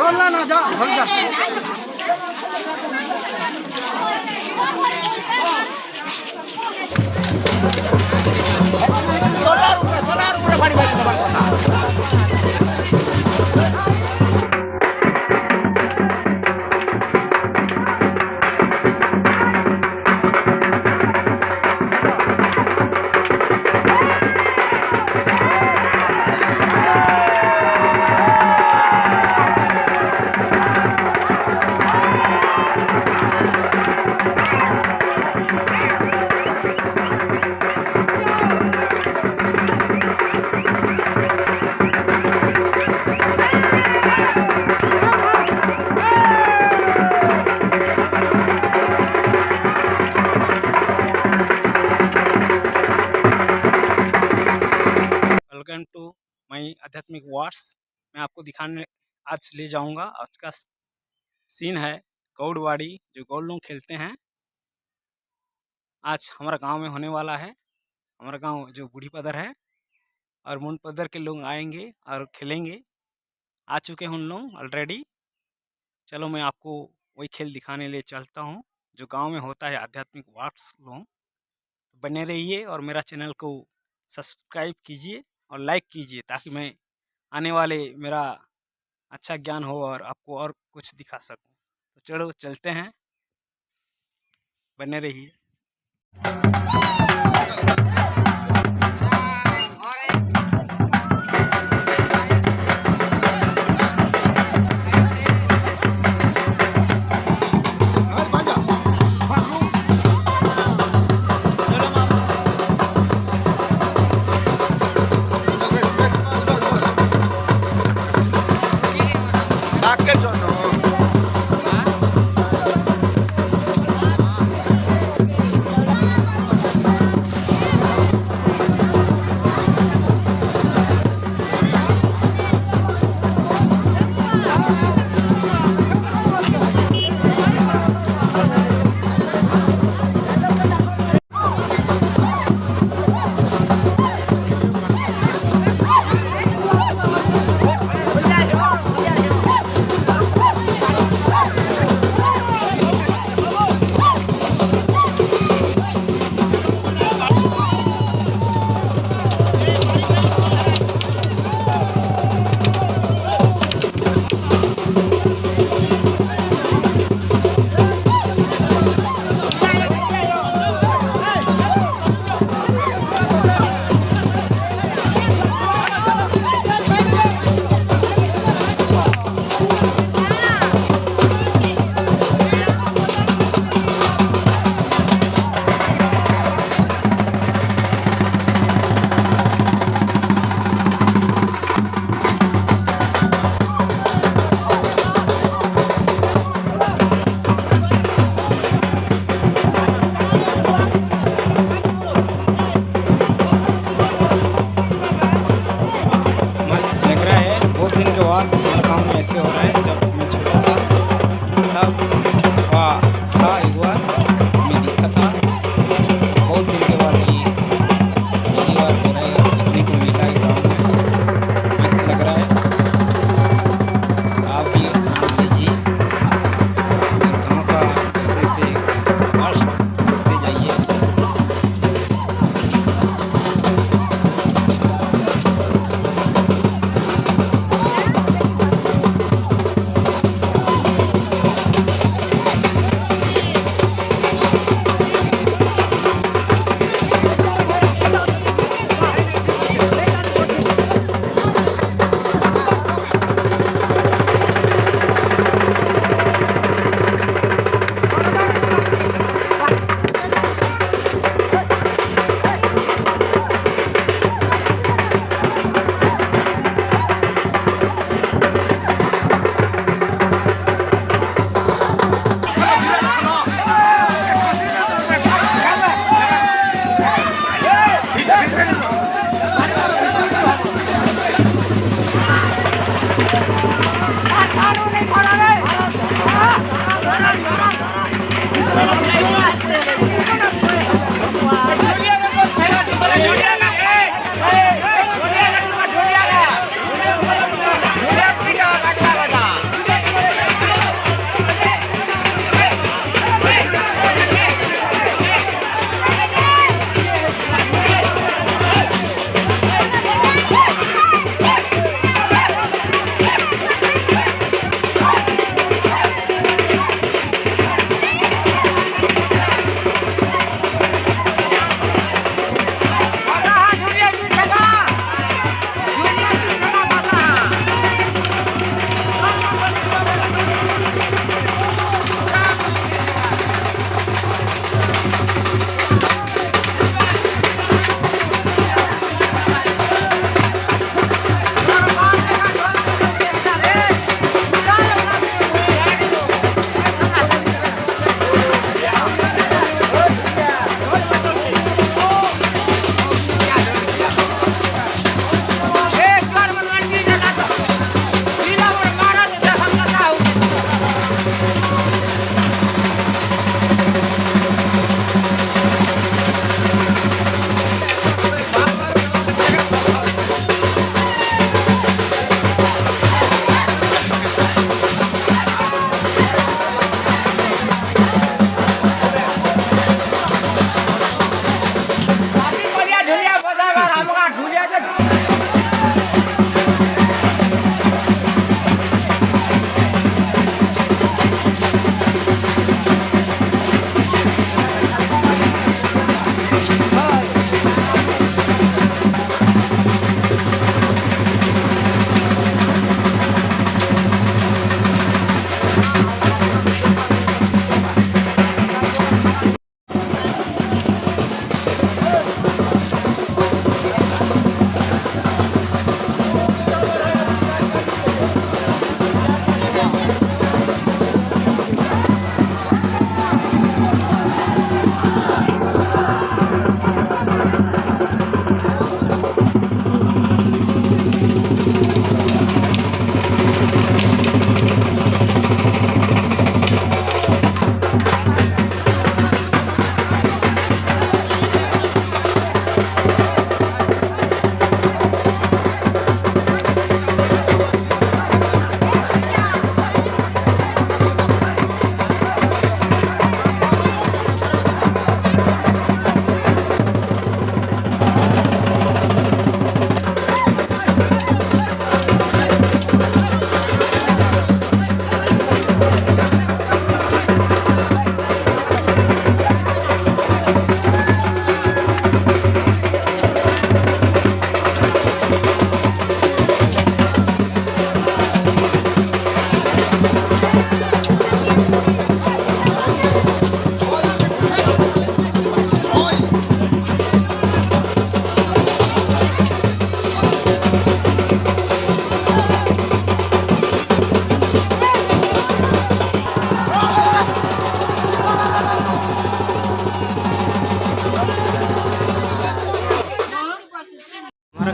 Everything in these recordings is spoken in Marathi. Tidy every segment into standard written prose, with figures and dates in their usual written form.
बोलना ना जा बोल जा सोलार फाड़ी वेलकम टू माई आध्यात्मिक वार्स। मैं आपको दिखाने आज ले जाऊंगा। आज का सीन है गौड़ बाड़ी, जो गौड़ लोग खेलते हैं। आज हमारा गांव में होने वाला है। हमारा गांव जो बुढ़ीपदर है और मुंडपदर के लोग आएंगे और खेलेंगे। आ चुके हैं उन लोग ऑलरेडी। चलो मैं आपको वही खेल दिखाने ले चलता हूँ जो गांव में होता है। आध्यात्मिक वार्स लोग बने रहिए और मेरा चैनल को सब्सक्राइब कीजिए और लाइक कीजिए, ताकि मैं आने वाले मेरा अच्छा ज्ञान हो और आपको और कुछ दिखा सकूं। तो चलो चलते हैं, बने रहिए। ऐसे हो रहा है। जब मैं छोटा था तब था एक बार मैं देखा था। बहुत दिन के बाद ये पहली बार हो रहा है, देखने को मिला है गाँव में। मस्त लग रहा है। आप भी आनंद लीजिए गाँव का। ऐसे वर्ष करते जाइए।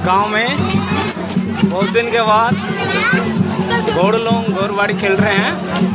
गांव में बहुत दिन के बाद गौड़ लोग गौड़ बाड़ी खेल रहे हैं।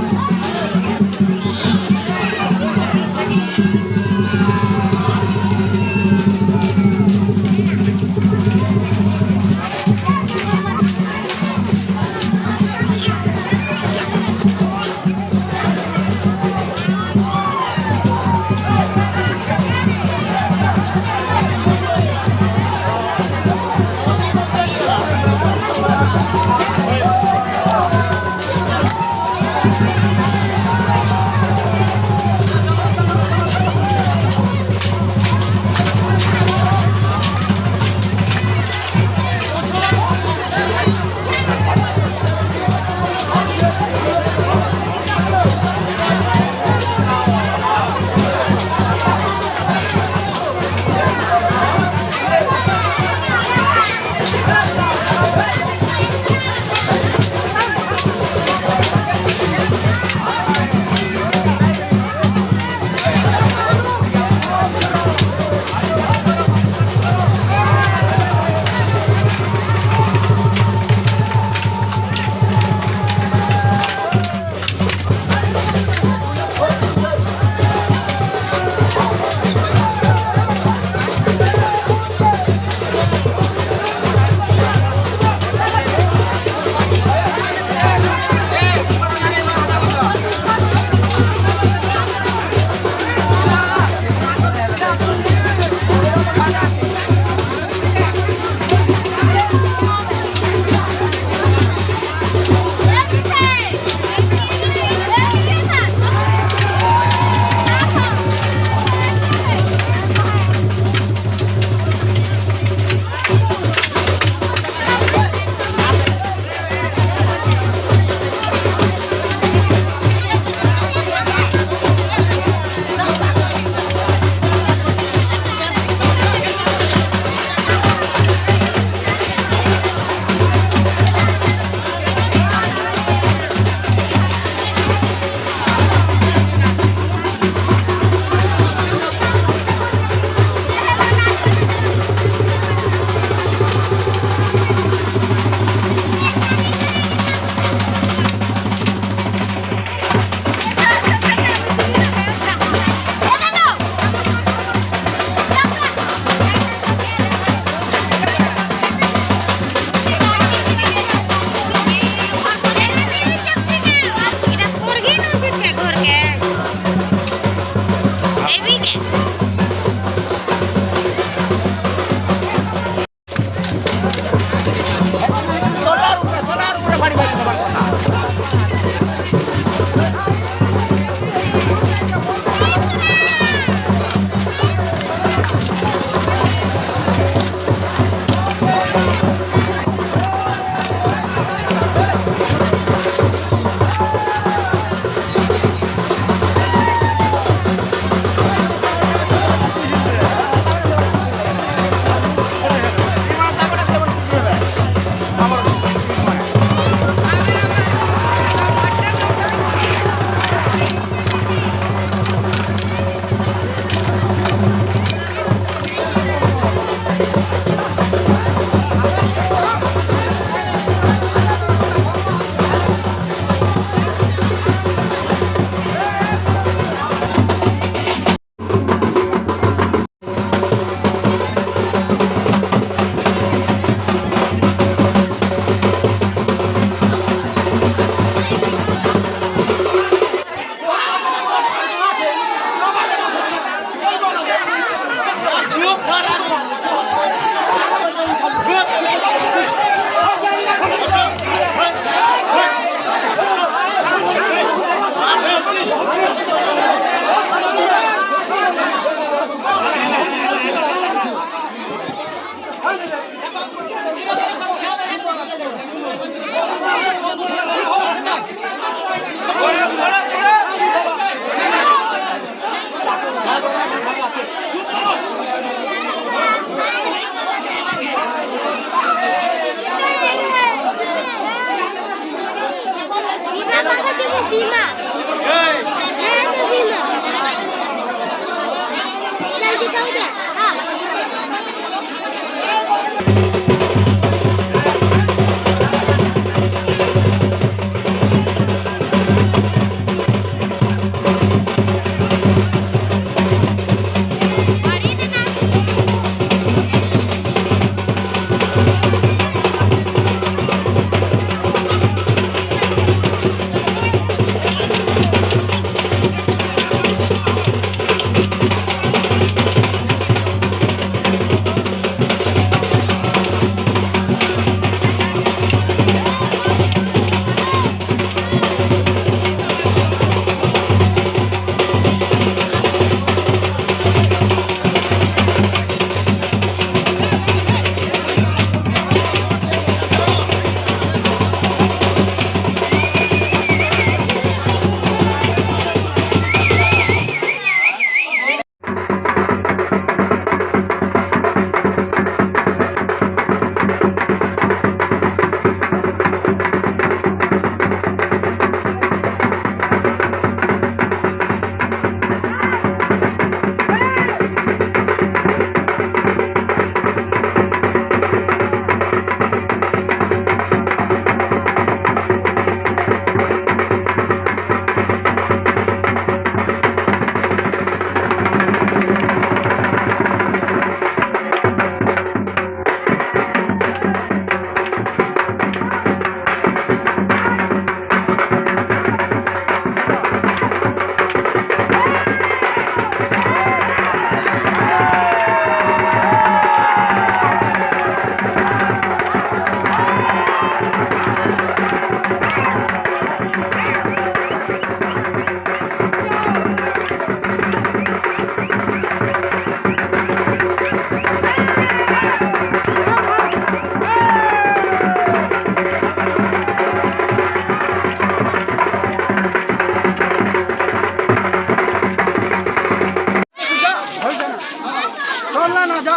बोलना ना जा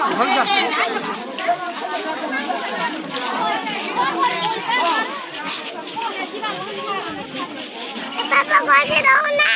पापा को दो ना